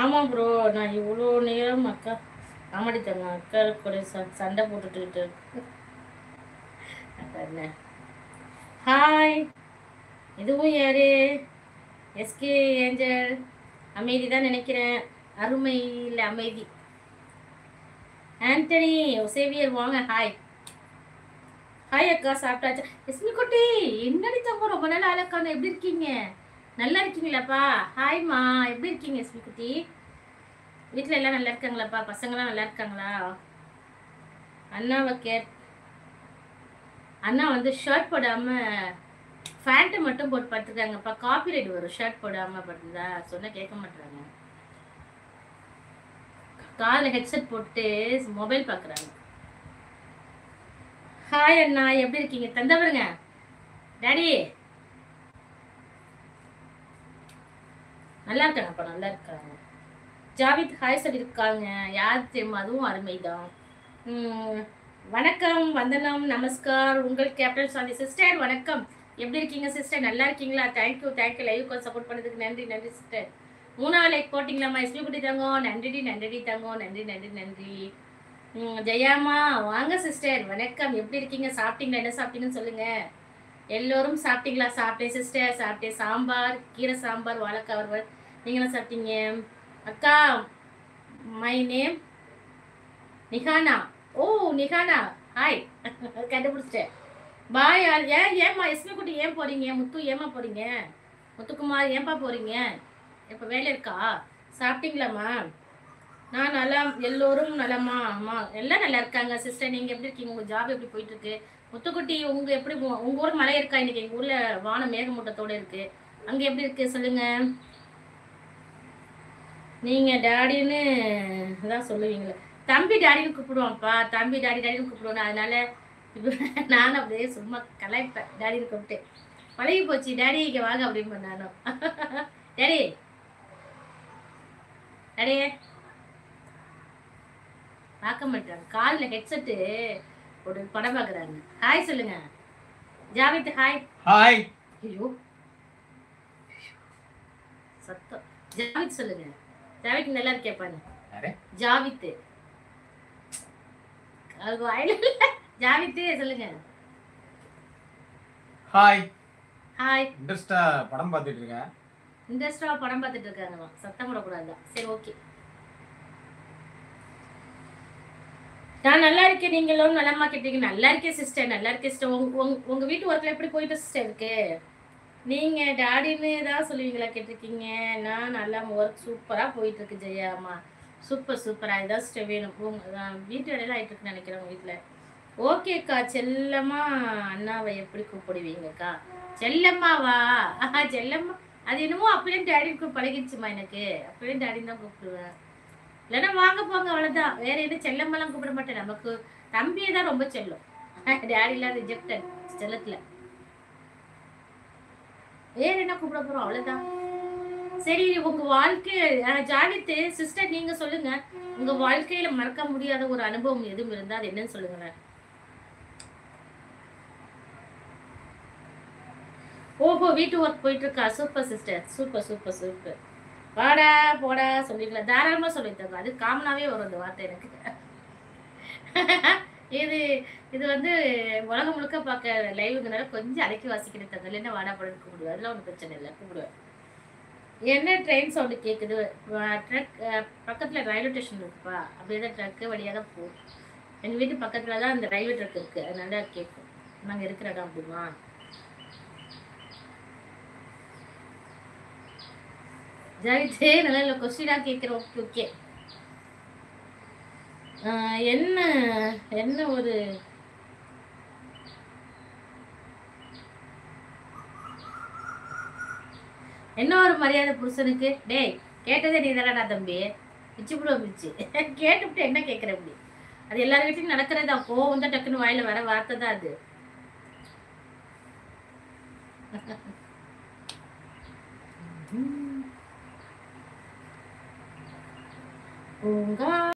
ஆமாம் ப்ரோ. நான் இவ்வளோ நேரம் அக்கா ஆமாடி தங்க அக்கா கூட சண்டை போட்டுட்டு என்ன. ஹாய், இதுவும் யாரு? SK angel. அமைதி தான் நினைக்கிறேன். அருமை இல்லை அமைதி. ஆண்டனி ஒசேவியர் வாங்க. ஹாய் ஹாய் அக்கா, சாப்பிட்டாச்சா? எஸ்மி குட்டி, என்னடி தங்க ரொம்ப நாள் ஆளக்கான, எப்படி இருக்கீங்க? நல்லா இருக்கீங்களாப்பா? ஹாய்மா, எப்படி இருக்கீங்க எஸ்மி குட்டி? வீட்டில் எல்லாம் நல்லா இருக்காங்களாப்பா? பசங்களாம் நல்லா இருக்காங்களா? அண்ணாவை அண்ணா வந்து ஷர்ட் போடாமல் ஃபேண்ட்டை மட்டும் போட்டு படுத்துருக்காங்கப்பா. காப்பிரைட் வரும் ஷர்ட் போடாமல் படுத்துதா சொன்னால் கேட்க மாட்டுறாங்க. காதில் ஹெட்செட் போட்டு மொபைல் பார்க்குறாங்க. ஹாய் அண்ணா, எப்படி இருக்கீங்க? தந்தவருங்க டாடி நல்லா இருக்காங்கப்பா, நல்லா இருக்காங்க. ஜாவித் ஹாய் சொல்லியிருக்காங்க. யார் தெரியுமா? அதுவும் அருமைதான். வணக்கம், வந்தனம், நமஸ்கார். உங்கள் கேப்டன் சாந்தி சிஸ்டர் வணக்கம். எப்படி இருக்கீங்க சிஸ்டர்? நல்லா இருக்கீங்களா? தேங்க்யூ லைவுக்கு சப்போர்ட் பண்ணதுக்கு நன்றி நன்றி சிஸ்டர். 3 லைக் போட்டிங்களாம்மா? எஸ்பி குட்டி தங்கம், நன்றி நன்றி தங்கம், நன்றி நன்றி நன்றி. ஜெயாமா வாங்க சிஸ்டர், வணக்கம். எப்படி இருக்கீங்க? சாப்பிட்டீங்களா? என்ன சாப்பிட்டீங்கன்னு சொல்லுங்க. எல்லோரும் சாப்பிட்டீங்களா? சாப்பிட்டேன் சிஸ்டர், சாப்பிட்டேன். சாம்பார், கீரை சாம்பார், வாழைக்காய் வறுவல். நீங்க என்ன சாப்பிட்டீங்க? அக்கா, my name Nikana. Oh Nikana, hi. கண்டுபிடிச்சிட்டேன். பாய். ஏம்மா எஸ்மி குட்டி ஏன் போறீங்க? முத்து ஏமா போறீங்க? முத்துக்குமார் ஏன்பா போறீங்க? இப்போ வேலை இருக்கா? சாப்பிட்டீங்களாம்மா? நான் நல்லா, எல்லோரும் நலமா? அம்மா எல்லாம் நல்லா இருக்காங்க சிஸ்டர். நீங்கள் எப்படி இருக்கீங்க? உங்கள் ஜாப் எப்படி போயிட்டு இருக்கு? முத்துக்குட்டி, உங்கள் எப்படி உங்கள் ஊர் மழை இருக்கா? இன்னைக்கு எங்கள் ஊரில் வானம் மேகமூட்டத்தோடு இருக்கு. அங்கே எப்படி இருக்கு சொல்லுங்க. நீங்கள் டாடின்னு தான் சொல்லுவீங்களே. தம்பி டாடின்னு கூப்பிடுவான்ப்பா. தம்பி டாடின்னு கூப்பிடுவேன். அதனால நானும் அப்படியே சும்மா கலாய்ப்பேன். டாடின்னு கூப்பிட்டு பழகி போச்சு. டாடி இங்கே வாங்க அப்படின்னு நானும். டாடி டாடி பார்க்க மாட்டாங்க. காலில் ஹெட்செட்டு ஒரு படம் பார்க்குறாங்க. ஹாய் சொல்லுங்க. ஜாவித் ஹாய். ஹாய். ஐயோ சத்தம். ஜாவித் சொல்லுங்க. ஜாவித் நல்லா இருக்கேப்பாங்க. ஜாவித் ஜாவித் சொல்லுங்க. ஹாய். ஹாய். இன்ட்ரெஸ்டா படம் பார்த்துட்டு இருக்கேன். இன்ட்ரெஸ்டா படம் பார்த்துட்டு இருக்காங்க. சத்தம் போடக்கூடாது. சரி ஓகே. நான் நல்லா இருக்கேன். நீங்களும் நலமா கேட்டீங்க. நல்லா இருக்கேன் சிஸ்டர், நல்லா இருக்கேன் சிஸ்டர். உங்க வீட்டு ஒர்க்ல எப்படி போயிட்டு சிஸ்டர் இருக்கு? நீங்க டாடின்னு தான் சொல்லுவீங்களா கேட்டிருக்கீங்க. நான் நல்லா ஒர்க் சூப்பரா போயிட்டு இருக்கு ஜெயாமா. சூப்பர் சூப்பரா. இதான் சிஸ்டர் வேணும். வீட்டு வேலையெல்லாம் ஆயிட்டு இருக்குன்னு நினைக்கிறேன் உங்க வீட்டுல. ஓகேக்கா. செல்லம்மா அண்ணாவை எப்படி கூப்பிடுவீங்கக்கா? செல்லம்மாவா? செல்லம்மா அது என்னமோ அப்படியே டேடிக்கு பழகிடுச்சுமா. எனக்கு அப்படியே டேடின்னு தான் கூப்பிடுவேன். இல்லைன்னா வாங்க போங்க, அவ்வளோதான். வேற எதுவும் செல்லம்மெல்லாம் கூப்பிட மாட்டேன். நமக்கு தம்பியை தான் ரொம்ப செல்லும். டேடிலாம் ரிஜெக்டட் செல்லத்துல. வேற என்ன கூப்பிட போறோம்? அவ்வளவுதான். சரி, உங்க வாழ்க்கை ஜாவித்து சிஸ்டர் நீங்க சொல்லுங்க. உங்க வாழ்க்கையில மறக்க முடியாத ஒரு அனுபவம் எதுவும் இருந்தா அது என்னன்னு சொல்லுங்க. ஓஹோ, வீட்டு ஒர்க் போயிட்டு இருக்கா. Super sister, super super super. வாடா போடா சொல்லிக்கலாம், தாராளமா சொல்லித்தாங்க. அது காமனாவே வரும் அந்த வார்த்தை எனக்கு. இது இது வந்து உலகம் முழுக்க பார்க்க லைவுங்கனால கொஞ்சம் அடக்கி வாசிக்கிறேன் தங்க. இல்லைன்னா வாடா போடன்னு கூப்பிடுவேன். அதெல்லாம் ஒன்றும் பிரச்சனை இல்லை, கூப்பிடுவேன். என்ன ட்ரெயின் சவுண்டு கேட்குது? ட்ரக் பக்கத்தில் ரயில்வே ஸ்டேஷன் இருக்குப்பா. அப்படியே தான் ட்ரக்கு வழியாக தான் போகும். எங்கள் வீட்டு பக்கத்தில் தான் அந்த ரயில்வே ட்ரக் இருக்குது. அதனால கேட்கும். நாங்கள் இருக்கிற இடம் அப்படிமா. ஜாவித்தே நல்லா இல்லை கொஸ்டினாக கேட்குறோம். Okay okay. என்ன என்ன ஒரு என்ன ஒரு மரியாதை புருஷனுக்கு? டேய், கேட்டதே நீ தானடா தம்பி. பிச்சு புடுவ பிச்சு. கேட்டுவிட்டு என்ன கேட்குற அப்படி? அது எல்லார் வீட்லையும் நடக்கிறதா. கோவம் தான் டக்குன்னு வாயில வர வார்த்தை தான் அது. பூங்கா